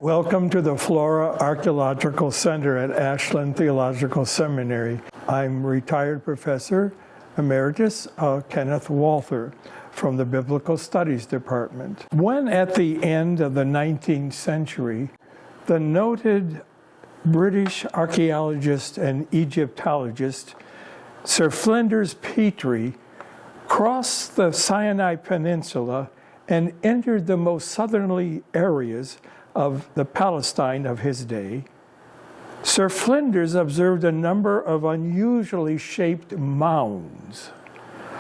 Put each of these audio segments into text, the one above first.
Welcome to the Flora Archaeological Center at Ashland Theological Seminary. I'm retired Professor Emeritus Kenneth Walther from the Biblical Studies Department. When at the end of the 19th century, the noted British archaeologist and Egyptologist Sir Flinders Petrie crossed the Sinai Peninsula and entered the most southerly areas of the Palestine of his day, Sir Flinders observed a number of unusually shaped mounds.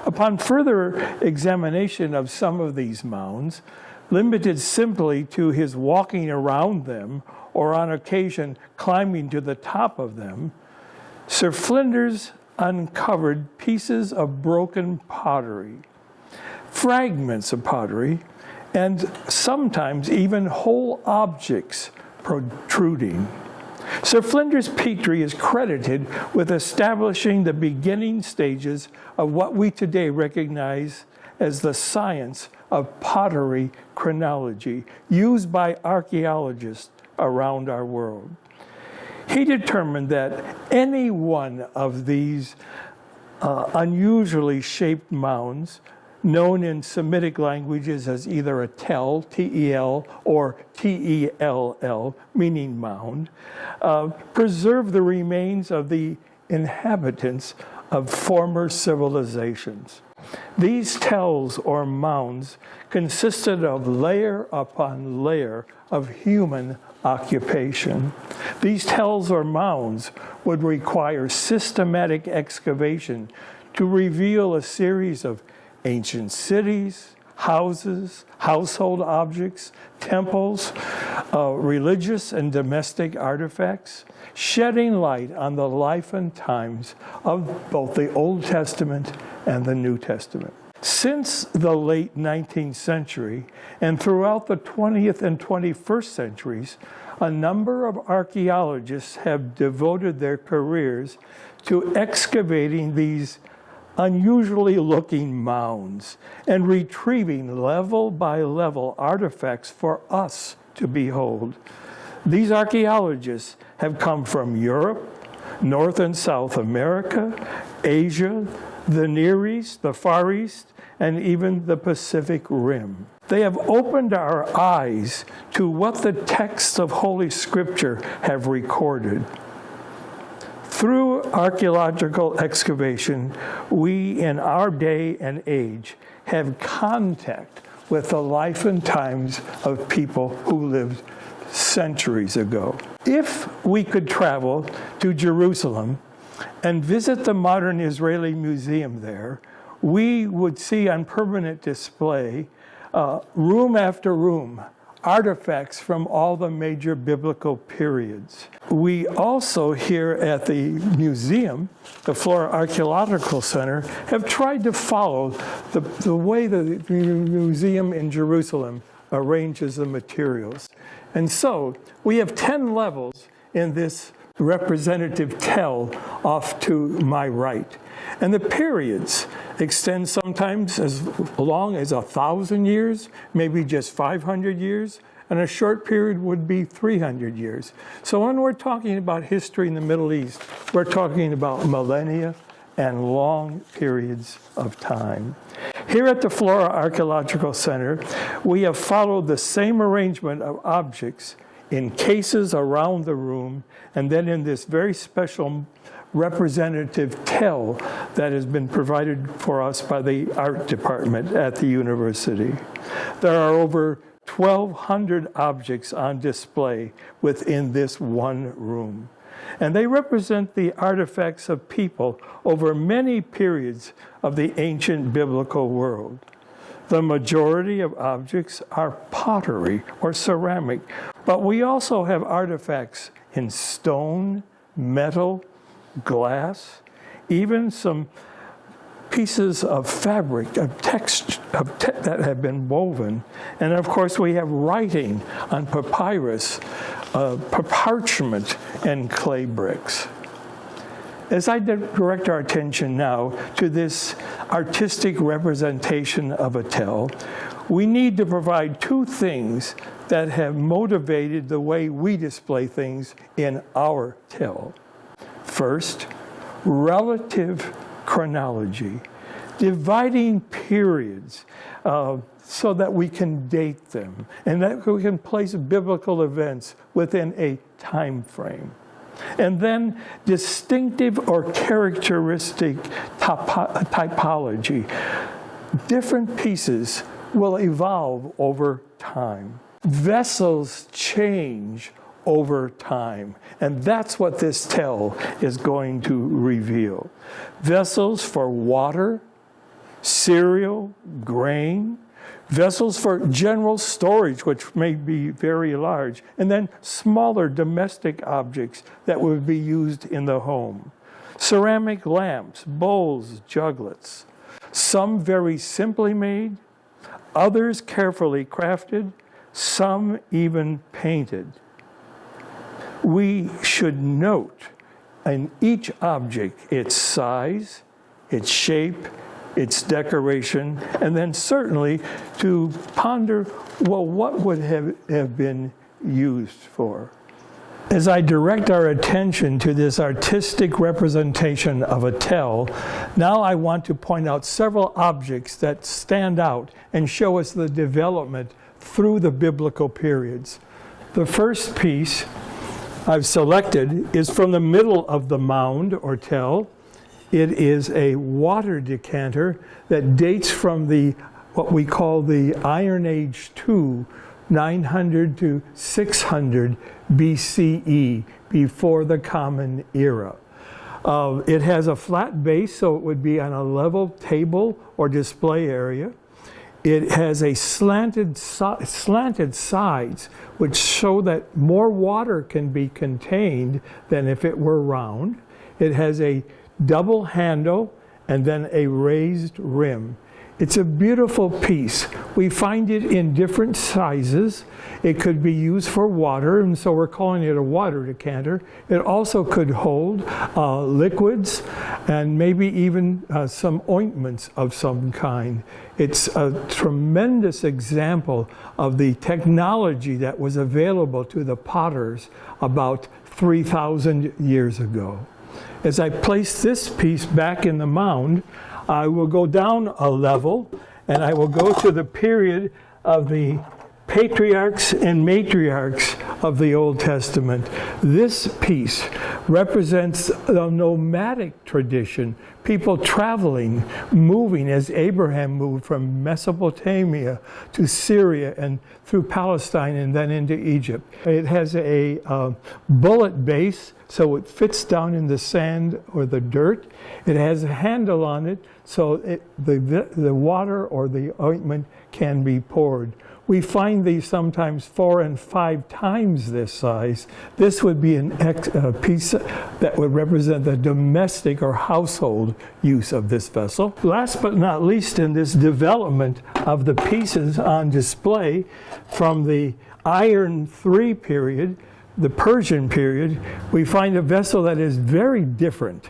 Upon further examination of some of these mounds, limited simply to his walking around them or on occasion climbing to the top of them, Sir Flinders uncovered pieces of broken pottery, fragments of pottery, and sometimes even whole objects protruding. Sir Flinders Petrie is credited with establishing the beginning stages of what we today recognize as the science of pottery chronology, used by archaeologists around our world. He determined that any one of these unusually shaped mounds, known in Semitic languages as either a tell, T-E-L, or T-E-L-L, meaning mound, preserve the remains of the inhabitants of former civilizations. These tells or mounds consisted of layer upon layer of human occupation. These tells or mounds would require systematic excavation to reveal a series of ancient cities, houses, household objects, temples, religious and domestic artifacts, shedding light on the life and times of both the Old Testament and the New Testament. Since the late 19th century and throughout the 20th and 21st centuries, a number of archaeologists have devoted their careers to excavating these unusually looking mounds and retrieving level by level artifacts for us to behold. These archaeologists have come from Europe, North and South America, Asia, the Near East, the Far East, and even the Pacific Rim. They have opened our eyes to what the texts of Holy Scripture have recorded. Through archaeological excavation, we in our day and age have contact with the life and times of people who lived centuries ago. If we could travel to Jerusalem and visit the modern Israeli museum there, we would see on permanent display, room after room, artifacts from all the major biblical periods. We also here at the museum, the Flora Archaeological Center, have tried to follow the way the museum in Jerusalem arranges the materials. And so we have 10 levels in this representative tell off to my right. And the periods extend sometimes as long as 1,000 years, maybe just 500 years, and a short period would be 300 years. So when we're talking about history in the Middle East, we're talking about millennia and long periods of time. Here at the Flora Archaeological Center, we have followed the same arrangement of objects in cases around the room, and then in this very special representative tell that has been provided for us by the art department at the university. There are over 1,200 objects on display within this one room, and they represent the artifacts of people over many periods of the ancient biblical world. The majority of objects are pottery or ceramic, but we also have artifacts in stone, metal, glass, even some pieces of fabric, of text that have been woven. And of course, we have writing on papyrus, parchment, and clay bricks. As I direct our attention now to this artistic representation of a tell, we need to provide two things that have motivated the way we display things in our tell. First, relative chronology, dividing periods so that we can date them and that we can place biblical events within a time frame. And then distinctive or characteristic typology. Different pieces will evolve over time. Vessels change over time, and that's what this tell is going to reveal. Vessels for water, cereal, grain, vessels for general storage, which may be very large, and then smaller domestic objects that would be used in the home. Ceramic lamps, bowls, juglets, some very simply made, others carefully crafted, some even painted. We should note in each object its size, its shape, its decoration, and then certainly to ponder, well, what would have been used for? As I direct our attention to this artistic representation of a tell, now I want to point out several objects that stand out and show us the development through the biblical periods. The first piece I've selected is from the middle of the mound or tell. It is a water decanter that dates from what we call the Iron Age II, 900 to 600 BCE, before the Common Era. It has a flat base, so it would be on a level table or display area. It has a slanted sides, which show that more water can be contained than if it were round. It has a double handle and then a raised rim. It's a beautiful piece. We find it in different sizes. It could be used for water, and so we're calling it a water decanter. It also could hold liquids and maybe even some ointments of some kind. It's a tremendous example of the technology that was available to the potters about 3,000 years ago. As I place this piece back in the mound, I will go down a level and I will go to the period of the patriarchs and matriarchs of the Old Testament. This piece represents the nomadic tradition, people traveling, moving as Abraham moved from Mesopotamia to Syria and through Palestine and then into Egypt. It has a bullet base, so it fits down in the sand or the dirt. It has a handle on it, so the water or the ointment can be poured. We find these sometimes 4 and 5 times this size. This would be a piece that would represent the domestic or household use of this vessel. Last but not least, in this development of the pieces on display from the Iron III period, the Persian period, we find a vessel that is very different.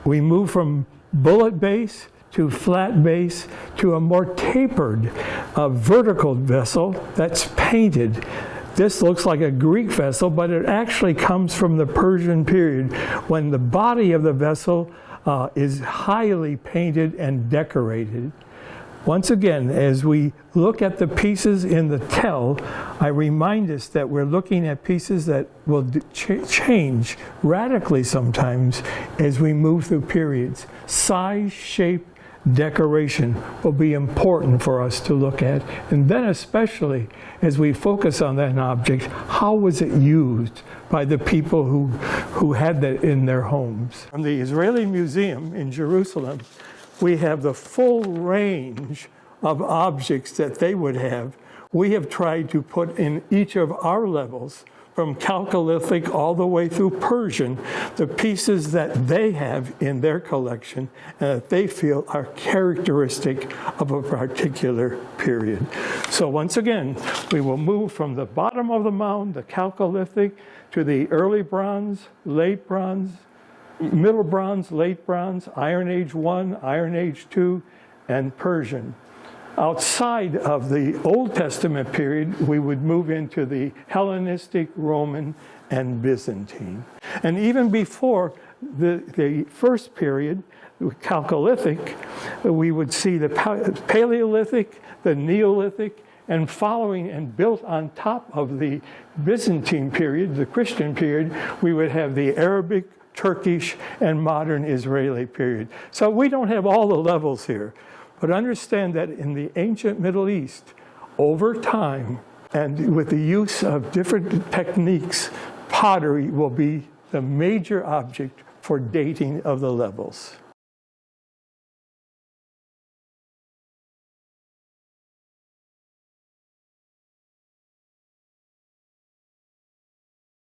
We move from bullet base to flat base to a more tapered vertical vessel that's painted. This looks like a Greek vessel, but it actually comes from the Persian period when the body of the vessel is highly painted and decorated. Once again, as we look at the pieces in the tell, I remind us that we're looking at pieces that will change radically sometimes as we move through periods. Size, shape, decoration will be important for us to look at. And then especially as we focus on that object, how was it used by the people who had that in their homes? From the Israeli Museum in Jerusalem, we have the full range of objects that they would have. We have tried to put in each of our levels, from Chalcolithic all the way through Persian, the pieces that they have in their collection and that they feel are characteristic of a particular period. So once again, we will move from the bottom of the mound, the Chalcolithic, to the early bronze, late bronze, Middle Bronze, Late Bronze, Iron Age I, Iron Age II, and Persian. Outside of the Old Testament period, we would move into the Hellenistic, Roman, and Byzantine. And even before the first period, the Chalcolithic, we would see the Paleolithic, the Neolithic, and following and built on top of the Byzantine period, the Christian period, we would have the Arabic, Turkish, and modern Israeli period. So we don't have all the levels here. But understand that in the ancient Middle East, over time, and with the use of different techniques, pottery will be the major object for dating of the levels.